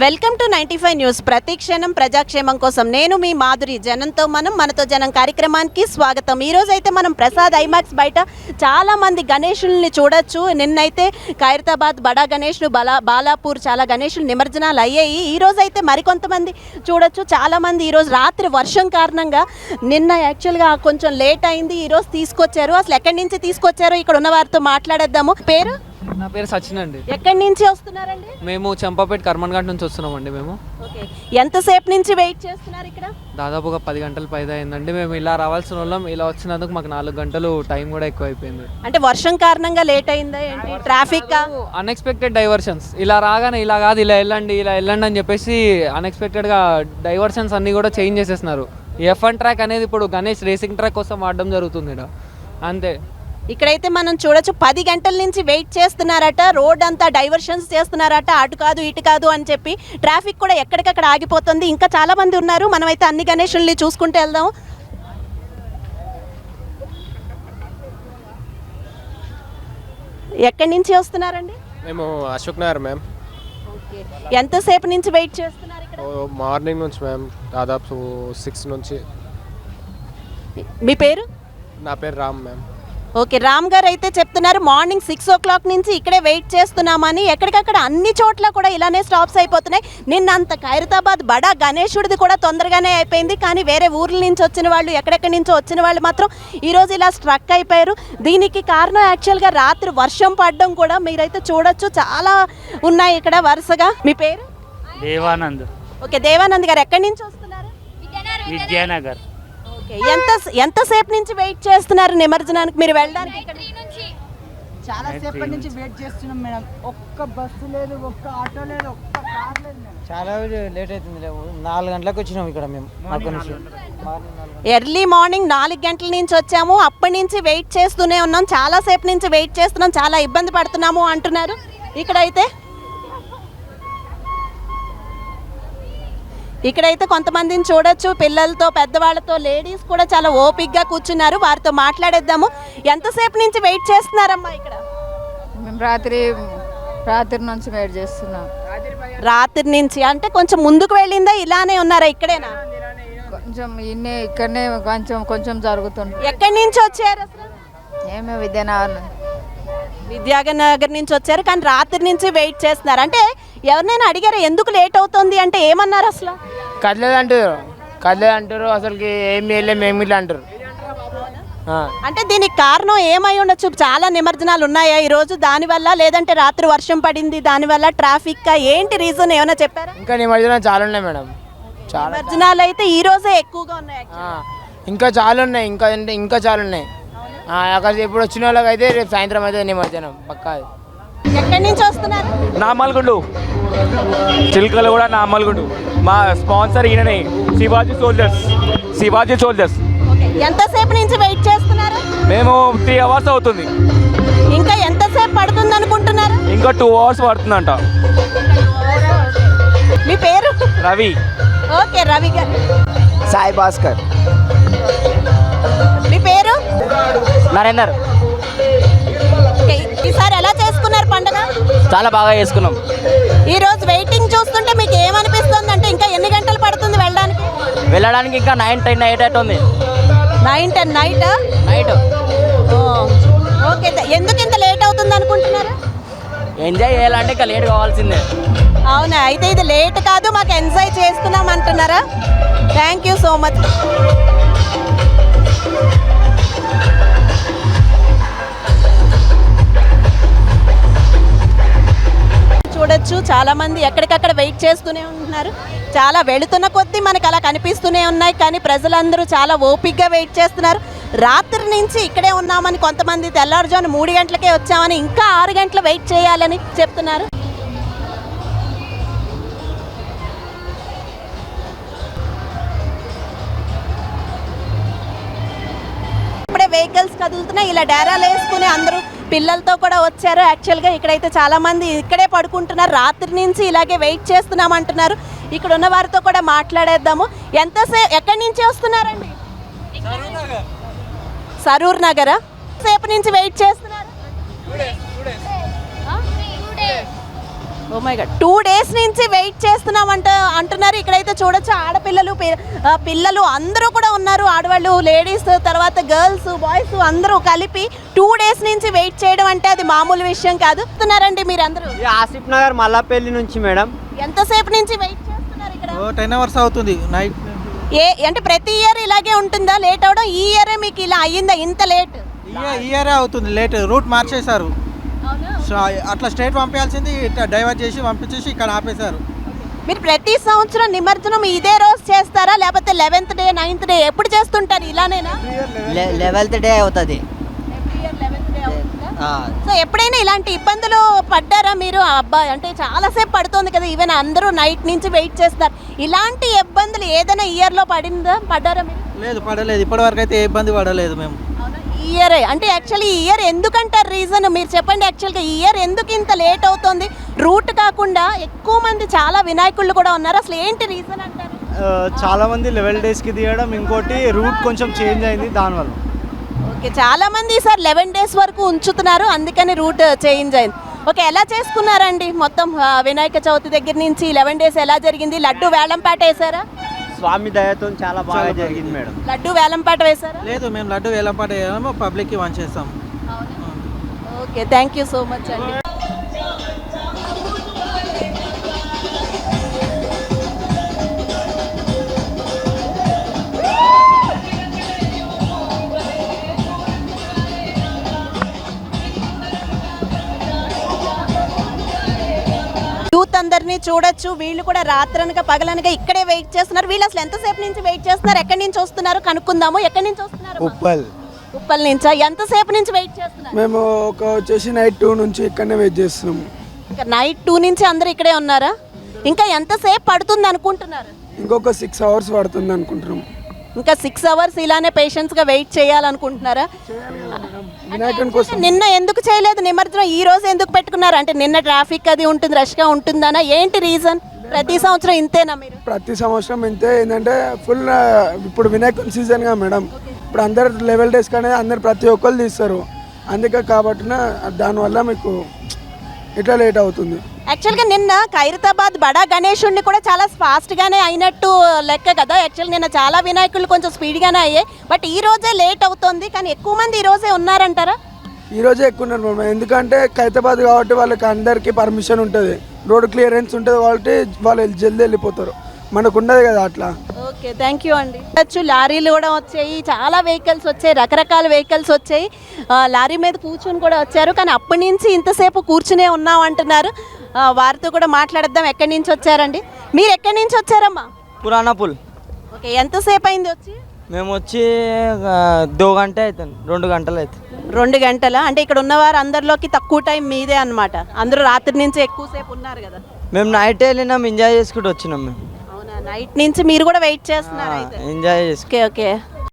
Welcome to 95 news. ప్రతి క్షణం ప్రజాక్షేమం కోసం నేను మీ మాధురి. జనంతో మనతో జనం కార్యక్రమానికి స్వాగతం. ఈ రోజు అయితే మనం ప్రసాద్ ఐమాక్స్ బయట చాలా మంది గణేషుల్ని చూడొచ్చు. నిన్నైతే ఖైరతాబాద్ బడా గణేష్ బాలాపూర్ చాలా గణేషులు నిమజ్జనాలు అయ్యాయి. ఈ రోజు అయితే మరికొంతమంది చూడొచ్చు. చాలా మంది ఈరోజు రాత్రి వర్షం కారణంగా నిన్న యాక్చువల్గా కొంచెం లేట్ అయింది, ఈరోజు తీసుకొచ్చారు. అసలు ఎక్కడి నుంచి తీసుకొచ్చారో ఇక్కడ ఉన్న వారితో మాట్లాడేద్దాము. పేరు? నా పేరు సచిన్ అండి. ఎక్కడి నుంచి వస్తున్నారండి? మేము చంపాపేట కర్మన్ఘాట్ నుంచి వస్తున్నామండి. మేము ఎంతసేపు నుంచి వెయిట్ చేస్తున్నారు ఇక్కడ? దాదాపుగా 10 గంటల పైదా అయిందండి. మేము ఇలా రావాల్సిన వాళ్ళం, ఇలా వచ్చినందుకు మాకు 4 గంటలు టైం కూడా ఎక్కువ అయిపోయింది. అంటే వర్షం కారణంగా లేట్ అయిందా ఏంటి? ట్రాఫిక్ అన్ఎక్స్పెక్టెడ్ డైవర్షన్స్, ఇలా రాగానే ఇలా కాదు ఇలా వెళ్ళండి అని చెప్పేసి అన్ఎక్స్పెక్టెడ్గా డైవర్షన్స్ అన్నీ కూడా చేంజ్ చేసేస్తున్నారు. F1 ట్రాక్ అనేది ఇప్పుడు గణేష్ రేసింగ్ ట్రాక్ కోసం వాడడం జరుగుతుంది ఇక్కడ, అంతే. ఇక్కడైతే మనం చూడొచ్చు 10 గంటల నుంచి వెయిట్ చేస్తున్నారట. రోడ్ అంతా డైవర్షన్స్ చేస్తున్నారట, అటు కాదు ఇటు కాదు అని చెప్పి. ట్రాఫిక్ కూడా ఎక్కడికక్కడ ఆగిపోతుంది. ఇంకా చాలా మంది ఉన్నారు. మనమైతే అన్ని గణేషుల్ని చూసుకుంటూ వెళ్దాం. ఎక్కడి నుంచి వస్తున్నారండి? మేము అశోక్ నగర్ మ్యామ్. ఎంతసేపు నుంచి వెయిట్ చేస్తున్నారు ఇక్కడ? మార్నింగ్ నుంచి మ్యామ్, దాదాపు 6 నుంచి. మీ పేరు? నా పేరు రామ్ మ్యామ్. ఓకే, రామ్ గారు అయితే చెప్తున్నారు మార్నింగ్ 6 o'clock నుంచి ఇక్కడే వెయిట్ చేస్తున్నామని. ఎక్కడికక్కడ అన్ని చోట్ల కూడా ఇలానే స్టాప్స్ అయిపోతున్నాయి. నిన్నంత ఖైరతాబాద్ బడా గణేశుడిది కూడా తొందరగానే అయిపోయింది, కానీ వేరే ఊర్ల నుంచి వచ్చిన వాళ్ళు, ఎక్కడెక్కడి నుంచో వచ్చిన వాళ్ళు మాత్రం ఈరోజు ఇలా స్ట్రక్ అయిపోయారు. దీనికి కారణం యాక్చువల్గా రాత్రి వర్షం పడడం కూడా. మీరైతే చూడొచ్చు, చాలా ఉన్నాయి ఇక్కడ వరుసగా. మీ పేరు? దేవానంద్. ఓకే, దేవానంద్ గారు ఎక్కడి నుంచి వస్తున్నారు? విద్యానగర్. ఎంతసేపు నుంచి వెయిట్ చేస్తున్నారు నిమజ్జనానికి మీరు వెళ్ళడానికి? చాలా సేపటి నుంచి వెయిట్ చేస్తున్నాం మేడం. ఒక్క బస్సు లేదు, ఒక్క ఆటో లేదు, ఒక్క కార్ లేదు మేడం. చాలా లేట్ అవుతుంది. 4 గంటలకు వచ్చినాం ఇక్కడ మేము. ఎర్లీ మార్నింగ్ 4 గంటల నుంచి వచ్చాము. అప్పటి నుంచి వెయిట్ చేస్తూనే ఉన్నాం. చాలా సేపు నుంచి వెయిట్ చేస్తున్నాం, చాలా ఇబ్బంది పడుతున్నాము అంటున్నారు. ఇక్కడైతే కొంతమందిని చూడొచ్చు, పిల్లలతో పెద్దవాళ్ళతో, లేడీస్ కూడా చాలా ఓపిక్గా కూర్చున్నారు. వారితో మాట్లాడేద్దాము. ఎంతసేపు నుంచి వెయిట్ చేస్తున్నారమ్మా ఇక్కడ? మేము రాత్రి నుంచి వెయిట్ చేస్తున్నాం. రాత్రి నుంచి అంటే కొంచెం ముందుకు వెళ్ళిందా, ఇలానే ఉన్నారా? ఇక్కడేనా? కొంచెం ఇక్కడనే కొంచెం జరుగుతుంది. ఎక్కడి నుంచి వచ్చారు అసలు? ఏమో విద్యానగర్ నుంచి వచ్చారు, కానీ రాత్రి నుంచి వెయిట్ చేస్తున్నారు. అంటే ఎవరినైనా అడిగారా ఎందుకు లేట్ అవుతుంది అంటే ఏమన్నారు? అసలు కదలేదంటారు, అసలుకి ఏమి మేము ఇట్లా అంటారు. అంటే దీనికి కారణం ఏమై ఉండొచ్చు? చాలా నిమజ్జనాలు ఉన్నాయా ఈరోజు, దానివల్ల? లేదంటే రాత్రి వర్షం పడింది దానివల్ల, ట్రాఫిక్, ఏంటి రీజన్ ఏమైనా చెప్పారా? ఇంకా నిమజ్జనాలు చాలా ఉన్నాయి మేడం. నిమజ్జనాలు అయితే ఈ రోజే ఎక్కువగా ఉన్నాయి. ఇంకా చాలా ఉన్నాయి, ఇంకా చాలా ఉన్నాయి. అక్కడ ఇప్పుడు వచ్చిన వాళ్ళకి అయితే రేపు సాయంత్రం అయితే నిమజ్జనం పక్కా. ఎక్కడి నుంచి వస్తున్నారు? నామల్గుండు, చిల్కలు కూడా నామల్గుండు. మా స్పాన్సర్ ఈయననే, శివాజీ సోల్జర్స్. ఎంతసేపు నుంచి వెయిట్ చేస్తున్నారు? మేము 3 hours అవుతుంది. ఇంకా ఎంతసేపు పడుతుంది అనుకుంటున్నారు? ఇంకా 2 hours పడుతుందంట. మీ పేరు? రవి. ఓకే, రవి గారు. సాయి భాస్కర్. మీ పేరు? నరేందర్. ఈసారి ఎలా చేసుకున్నారు పండుగ? చాలా బాగా చేసుకున్నాం. ఈ రోజు వెయిటింగ్ చూస్తుంటే మీకు ఏమనిపిస్తుంది? అంటే ఇంకా ఎన్ని గంటలు పడుతుంది వెళ్ళడానికి? ఇంకా 9, 10, 8 అవుతుంది. 9, 10 నైట్. ఓకే, ఎందుకు ఇంత లేట్ అవుతుంది అనుకుంటున్నారు? ఎంజాయ్ చేయాలంటే ఇంకా లేట్ కావాల్సిందే. అవునా? అయితే ఇది లేట్ కాదు, మాకు ఎంజాయ్ చేస్తున్నాం అంటున్నారా? Thank you so much. చూడొచ్చు, చాలా మంది ఎక్కడికక్కడ వెయిట్ చేస్తూనే ఉంటున్నారు. చాలా వెళుతున్న కొద్దీ మనకు అలా కనిపిస్తూనే ఉన్నాయి, కానీ ప్రజలందరూ చాలా ఓపిక్గా వెయిట్ చేస్తున్నారు. రాత్రి నుంచి ఇక్కడే ఉన్నామని కొంతమంది, తెల్లారుజామున 3 గంటలకే వచ్చామని, ఇంకా 6 గంటలు వెయిట్ చేయాలని చెప్తున్నారు. ఇప్పుడే వెహికల్స్ కదులుతున్నాయి. ఇలా డేరాలు వేసుకుని అందరూ పిల్లలతో కూడా వచ్చారు. యాక్చువల్గా ఇక్కడైతే చాలామంది ఇక్కడే పడుకుంటున్నారు. రాత్రి నుంచి ఇలాగే వెయిట్ చేస్తున్నామంటున్నారు. ఇక్కడ ఉన్న వారితో కూడా మాట్లాడేద్దాము. ఎక్కడి నుంచి వస్తున్నారండి? సరూర్ నగరా? సేపు నుంచి వెయిట్ చేస్తున్నారు? ఓ మై గాడ్ 2 డేస్ నుంచి వెయిట్ చేస్తున్నాం అంటున్నారు. ఇక్కడైతే చూడొచ్చు ఆడపిల్లలు పిల్లలు అందరూ కూడా ఉన్నారు. ఆడవాళ్ళు, లేడీస్, తర్వాత గర్ల్స్, బాయ్స్ అందరూ కలిపి 2 డేస్ నుంచి వెయిట్ చేయడం అంటే అది మామూలు విషయం కాదు. వస్తున్నారండి మీరు అందరూ? ఆసిఫ్ నగర్ మల్లాపల్లి నుంచి మేడం. ఎంతసేపు నుంచి వెయిట్ చేస్తున్నారు ఇక్కడ? 10 అవర్స్ అవుతుంది నైట్. అంటే ప్రతి ఇయర్ ఇలాగే ఉంటుందా లేట్ అవడం? ఈ ఇయరే మీకు ఇలా అయ్యిందా ఇంత లేట్? ఇయరే అవుతుంది లేట్. రూట్ మార్చేశారు. సో అట్లా స్ట్రైట్ పంపించాల్సింది ఇట్లా డైవర్ట్ చేసి పంపించేసి ఇక్కడ ఆపేశారు. మీరు ప్రతి సంవత్సరం నిమజ్జనం ఇదే రోజు చేస్తారా లేకపోతే 11th డే 9th డే ఎప్పుడు చేస్తుంటారు? ఇలానేనా? 11th డే అవుతుంది. సో ఎప్పుడైనా ఇలాంటి ఇబ్బందులు పడ్డారా మీరు? అబ్బా అంటే చాలాసేపు పడుతుంది కదా, ఈవెన్ అందరూ నైట్ నుంచి వెయిట్ చేస్తారు. ఇలాంటి ఇబ్బందులు ఏదైనా ఇయర్లో పడ్డారా మీరు? లేదు, పడలేదు. ఇప్పటివరకు అయితే ఏ ఇబ్బంది పడలేదు మేము. ఈ ఇయర్ అంటే యాక్చువల్లీ ఈ ఇయర్ ఎందుకంటారు? రీజన్ మీరు చెప్పండి. యాక్చువల్గా ఈ ఇయర్ ఎందుకు ఇంత లేట్ అవుతుంది? రూట్ కాకుండా ఎక్కువ మంది చాలా వినాయకుళ్ళు కూడా ఉన్నారు. అసలు ఏంటి రీజన్ అంటారు? చాలా మంది 11 డేస్కి తీయడం, ఇంకోటి రూట్ కొంచెం చేంజ్ అయింది దానివల్ల. ఓకే, చాలా మంది సార్ 11 డేస్ వరకు ఉంచుతున్నారు, అందుకని రూట్ చేంజ్ అయింది. ఓకే, ఎలా చేసుకున్నారండి మొత్తం వినాయక చవితి దగ్గర నుంచి 11 డేస్ ఎలా జరిగింది? లడ్డు వేలంపాట వేసారా? స్వామి దయతో చాలా బాగా జరిగింది మేడం. లడ్డు వేలంపాట వేసారా? లేదు, మేము లడ్డు వేలంపాట వేయము, పబ్లిక్కి వంచేస్తాం. Okay, thank you so much అండి. యూత్ అందరినీ చూడొచ్చు. వీళ్ళు కూడా రాత్రనక పగలనక ఇక్కడే వెయిట్ చేస్తున్నారు. వీళ్ళు అసలు ఎంతసేపు నుంచి వెయిట్ చేస్తున్నారు? ఎక్కడి నుంచి వస్తున్నారు కనుక్కుందాము. ఎక్కడి నుంచి వస్తున్నారు? ఉప్పల్ నుంచా? ఎంతసేపు నుంచి వెయిట్ చేస్తున్నారు? మేము వచ్చేసి నైట్ 2 నుంచి ఇక్కడనే వెయిట్ చేస్తున్నాము. ఇంకా నైట్ 2 నుంచి అందరు ఇక్కడే ఉన్నారా? ఇంకా ఎంతసేపు పడుతుంది అనుకుంటున్నారు? ఇంకొక 6 అవర్స్ పడుతుంది అనుకుంటున్నాం. ఇంకా 6 అవర్స్ ఇలానే పేషెన్స్గా వెయిట్ చేయాలనుకుంటున్నారా? వినాయకుని కోసం. నిన్న ఎందుకు చేయలేదు నిమజ్జనం? ఈ రోజు ఎందుకు పెట్టుకున్నారు? అంటే నిన్న ట్రాఫిక్ అది ఉంటుంది, రష్గా ఉంటుందనా? ఏంటి రీజన్? ప్రతి సంవత్సరం ఇంతేనా మీరు? ప్రతి సంవత్సరం ఇంతే. ఏంటంటే ఫుల్ ఇప్పుడు వినాయకుని సీజన్గా మేడం, ఇప్పుడు అందరు 11 డేస్ కానీ అందరు ప్రతి ఒక్కరు తీస్తారు. అందుకే కాబట్టి దానివల్ల మీకు ఇట్లా లేట్ అవుతుంది. యాక్చువల్గా నిన్న ఖైరతాబాద్ బడా గణేశుడిని కూడా చాలా ఫాస్ట్గానే అయినట్టు లెక్క కదా. యాక్చువల్ నిన్న చాలా వినాయకులు కొంచెం స్పీడ్గానే అయ్యాయి, బట్ ఈ రోజే లేట్ అవుతుంది. కానీ ఎక్కువ మంది ఈ రోజే ఉన్నారంటారా? ఈ రోజే ఎక్కువ ఉన్నారు మేడం, ఎందుకంటే ఖైరతాబాద్ కాబట్టి వాళ్ళకి అందరికీ పర్మిషన్ ఉంటుంది, రోడ్ క్లియరెన్స్ ఉంటుంది కాబట్టి వాళ్ళు జల్దీ వెళ్ళిపోతారు. మనకు ఉండదు కదా అట్లా. ఓకే, థ్యాంక్ యూ అండి. లారీలు కూడా వచ్చాయి, చాలా వెహికల్స్ వచ్చాయి, రకరకాల వెహికల్స్ వచ్చాయి. లారీ మీద కూర్చొని కూడా వచ్చారు, కానీ అప్పటి నుంచి ఇంతసేపు కూర్చునే ఉన్నాం అంటున్నారు. వారితో కూడా మాట్లాడద్దాం. ఎక్కడి నుంచి వచ్చారండి మీరు? ఎక్కడి నుంచి వచ్చారమ్మా? పురాణపుల్. ఓకే, ఎంతసేపు అయింది వచ్చి? మేము వచ్చి 2 గంటలు అవుతుంది, 2 గంటలు అవుతుంది. 2 గంటల అంటే ఇక్కడ ఉన్నవారు అందరిలోకి తక్కువ టైం మీదే అన్నమాట. అందరూ రాత్రి నుంచి ఎక్కువసేపు ఉన్నారు కదా. మేము నైట్ వెళ్ళినాం, ఎంజాయ్ చేసుకుంటూ వచ్చినాం. మేము అవునా? నైట్ నుంచి మీరు కూడా వెయిట్ చేస్తున్నారు అయితే? ఎంజాయ్ చేసుకుంటాం. Okay okay